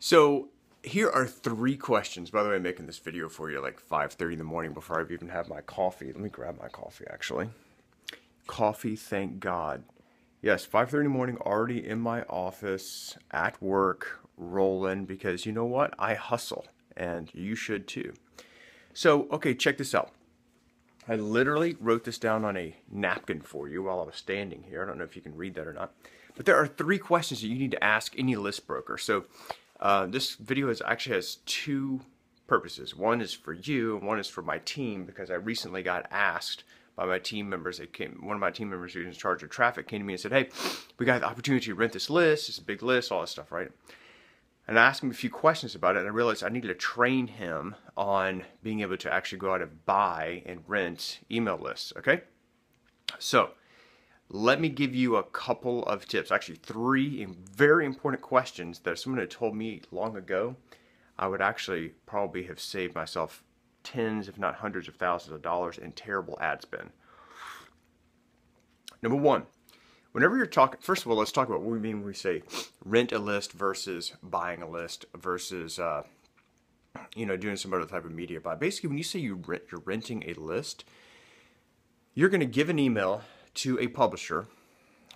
So here are three questions. By the way, I'm making this video for you like 5:30 in the morning before I've even had my coffee. Let me grab my coffee actually. Coffee, thank God. Yes, 5:30 in the morning, already in my office, at work, rolling, because you know what? I hustle, and you should too. So, okay, check this out. I literally wrote this down on a napkin for you while I was standing here. I don't know if you can read that or not. But there are three questions that you need to ask any list broker. So this video actually has two purposes. One is for you, and one is for my team, because I recently got asked by my team members. One of my team members who's in charge of traffic came to me and said, "Hey, we got the opportunity to rent this list. It's a big list, all this stuff, right?" And I asked him a few questions about it, and I realized I needed to train him on being able to actually go out and buy and rent email lists, okay? So, let me give you a couple of tips, actually three very important questions that if someone had told me long ago, I would actually probably have saved myself tens, if not hundreds of thousands of dollars in terrible ad spend. Number one, whenever you're talking, first of all, let's talk about what we mean when we say rent a list versus buying a list versus, doing some other type of media buy. Basically, when you say you're renting a list, you're going to give an email to a publisher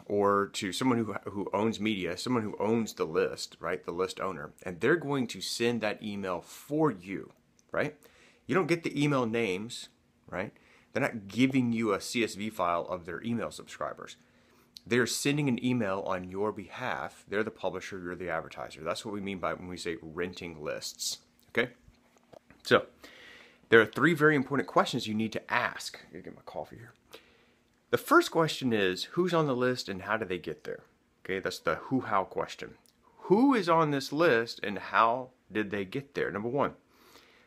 or to someone who owns media, someone who owns the list, right? The list owner, and they're going to send that email for you, right? You don't get the email names, right? They're not giving you a CSV file of their email subscribers. They're sending an email on your behalf. They're the publisher, you're the advertiser. That's what we mean by when we say renting lists, okay? So, there are three very important questions you need to ask. I'm gonna get my coffee here. The first question is, who's on the list and how do they get there? Okay, that's the who-how question. Who is on this list and how did they get there? Number one.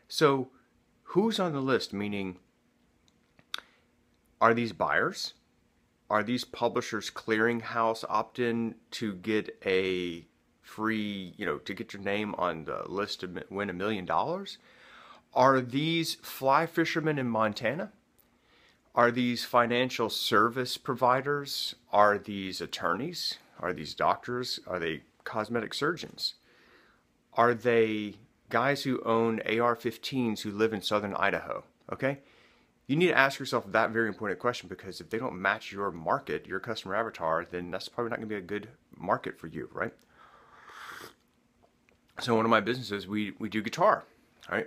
So, who's on the list? Meaning, are these buyers? Are these publishers clearinghouse opt-in to get a free, to get your name on the list to win $1 million? Are these fly fishermen in Montana? Are these financial service providers? Are these attorneys? Are these doctors? Are they cosmetic surgeons? Are they guys who own AR-15s who live in southern Idaho? Okay? You need to ask yourself that very important question, because if they don't match your market, your customer avatar, then that's probably not going to be a good market for you, right? So one of my businesses, we do guitar, right?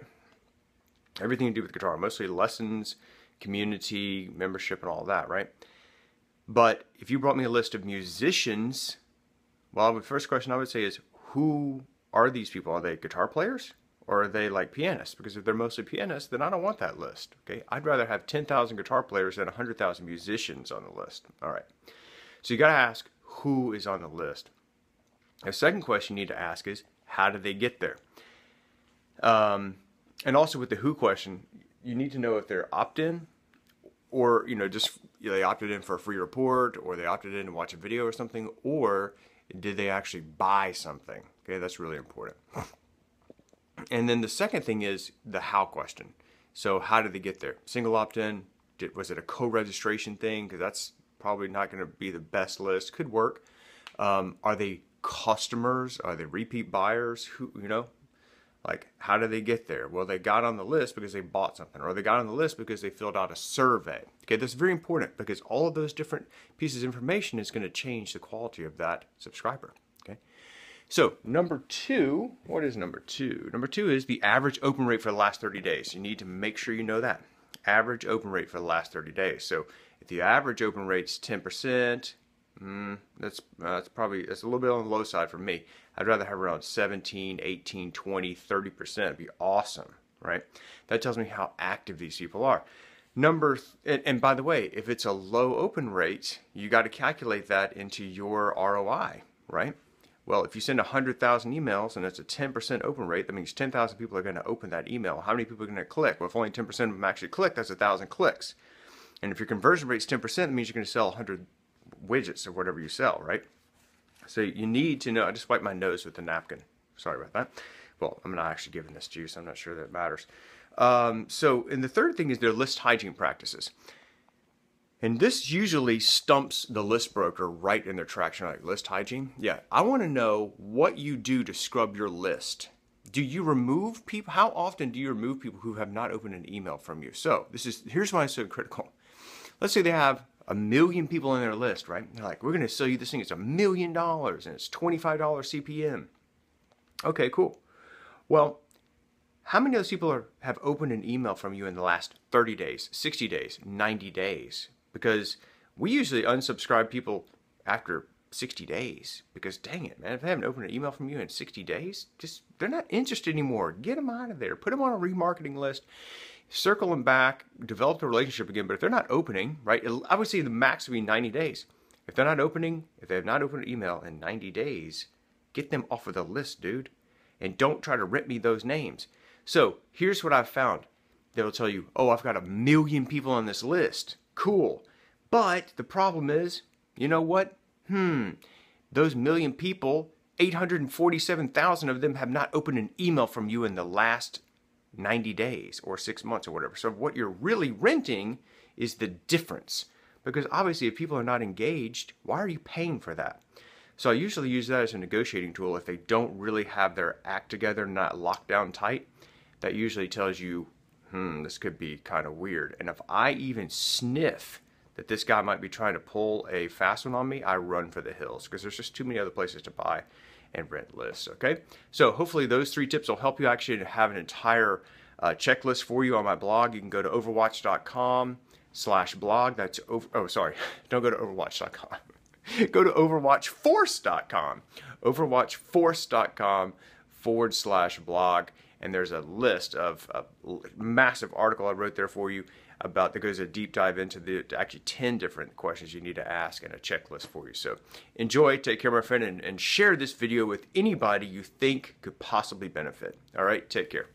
Everything to do with guitar, mostly lessons, community, membership, and all that, right? But if you brought me a list of musicians, well, the first question I would say is, who are these people? Are they guitar players? Or are they like pianists? Because if they're mostly pianists, then I don't want that list, okay? I'd rather have 10,000 guitar players than 100,000 musicians on the list, all right? So you gotta ask, who is on the list? The second question you need to ask is, how did they get there? And also with the who question, you need to know if they're opt-in or, they opted in for a free report, or they opted in to watch a video or something, or did they actually buy something? Okay, that's really important. And then the second thing is the how question. So how did they get there? Single opt-in? Was it a co-registration thing? Because that's probably not going to be the best list. Could work. Are they customers? Are they repeat buyers? Like, how did they get there? Well, they got on the list because they bought something, or they got on the list because they filled out a survey. Okay, that's very important, because all of those different pieces of information is going to change the quality of that subscriber. Okay, so number two, what is number two? Number two is the average open rate for the last 30 days. You need to make sure you know that. Average open rate for the last 30 days. So if the average open rate's 10%, that's a little bit on the low side for me. I'd rather have around 17, 18, 20, 30%. It'd be awesome, right? That tells me how active these people are. And by the way, if it's a low open rate, you got to calculate that into your ROI, right? Well, if you send 100,000 emails and it's a 10% open rate, that means 10,000 people are going to open that email. How many people are going to click? Well, if only 10% of them actually click, that's 1,000 clicks. And if your conversion rate's 10%, that means you're going to sell 100 widgets or whatever you sell, right? So you need to know. I just wiped my nose with the napkin. Sorry about that. Well, I'm not actually giving this juice. I'm not sure that matters. And the third thing is their list hygiene practices. And this usually stumps the list broker right in their tracks. Like, list hygiene? Yeah, I want to know what you do to scrub your list. Do you remove people? How often do you remove people who have not opened an email from you? So here's why it's so critical. Let's say they have 1 million people on their list, right? They're like, we're going to sell you this thing. It's $1 million and it's $25 CPM. Okay, cool. Well, how many of those people have opened an email from you in the last 30 days, 60 days, 90 days? Because we usually unsubscribe people after 60 days. Because dang it, man, if they haven't opened an email from you in 60 days, they're not interested anymore. Get them out of there. Put them on a remarketing list. Circle them back. Develop the relationship again. But if they're not opening, right, I would say the max would be 90 days. If they're not opening, if they have not opened an email in 90 days, get them off of the list, dude. And don't try to rip me those names. So here's what I've found. They'll tell you, oh, I've got 1 million people on this list. Cool. But the problem is, you know what? Those 1 million people, 847,000 of them have not opened an email from you in the last 90 days or 6 months or whatever. So what you're really renting is the difference. Because obviously if people are not engaged, why are you paying for that? So I usually use that as a negotiating tool if they don't really have their act together, not locked down tight. That usually tells you, this could be kind of weird. And if I even sniff that this guy might be trying to pull a fast one on me, I run for the hills because there's just too many other places to buy and rent lists, okay? So hopefully those 3 tips will help you actually have an entire checklist for you on my blog. You can go to overwatch.com/blog. That's don't go to overwatch.com. Go to overwatchforce.com. overwatchforce.com/blog. And there's a list of a massive article I wrote there for you that goes a deep dive into actually 10 different questions you need to ask and a checklist for you. So enjoy, take care, my friend, and share this video with anybody you think could possibly benefit. All right, take care.